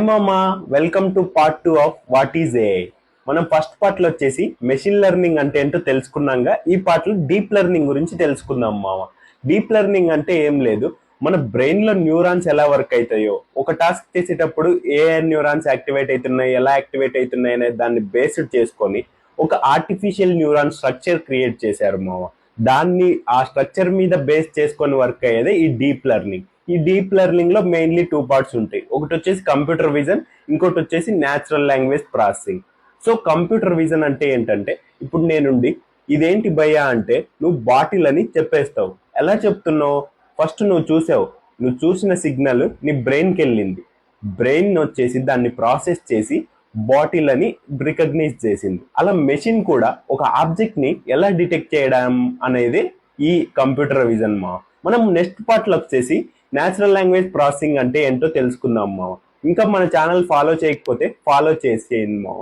మామా, welcome to part 2 of what is AI. మనం first part లో వచ్చేసి మెషిన్ లెర్నింగ్ అంటే ఏంటో తెలుసుకున్నాగా, ఈ పార్ట్ లో డీప్ లెర్నింగ్ గురించి తెలుసుకుందాం మామ. డీప్ లెర్నింగ్ అంటే ఏం లేదు, మన బ్రెయిన్ లో న్యూరాన్స్ ఎలా వర్క్ అవుతాయో, ఒక టాస్క్ చేసేటప్పుడు ఏ న్యూరాన్స్ యాక్టివేట్ అవుతున్నాయి, ఎలా యాక్టివేట్ అవుతున్నాయి అనే దాన్ని బేస్డ్ చేసుకొని ఒక ఆర్టిఫిషియల్ న్యూరాన్ స్ట్రక్చర్ క్రియేట్ చేశారు మామ. దాన్ని ఆ స్ట్రక్చర్ మీద బేస్ చేసుకొని వర్క్ అయ్యేదే ఈ డీప్ లెర్నింగ్. ఈ డీప్ లెర్నింగ్ లో మెయిన్లీ 2 పార్ట్స్ ఉంటాయి. ఒకటి వచ్చేసి కంప్యూటర్ విజన్, ఇంకోటి వచ్చేసి natural language processing. So computer vision అంటే ఏంటంటే, ఇప్పుడు నేనుండి ఇదేంటి భయ్యా అంటే నువ్వు బాటిల్ అని చెప్పేస్తావు. ఎలా చెప్తున్నావు? ఫస్ట్ నువ్వు చూసావు, నువ్వు చూసిన సిగ్నల్ నీ బ్రెయిన్కి వెళ్ళింది, బ్రెయిన్ వచ్చేసి దాన్ని ప్రాసెస్ చేసి బాటిల్ అని రికగ్నైజ్ చేసింది. అలా మెషిన్ కూడా ఒక ఆబ్జెక్ట్ ని ఎలా డిటెక్ట్ చేయడం అనేది ఈ కంప్యూటర్ విజన్ మా. మనం నెక్స్ట్ పార్ట్ లో వచ్చేసి న్యాచురల్ లాంగ్వేజ్ ప్రాసెసింగ్ అంటే ఏంటో తెలుసుకుందాం మా. ఇంకా మన ఛానల్ ఫాలో చేయకపోతే ఫాలో చేసేయండి మా.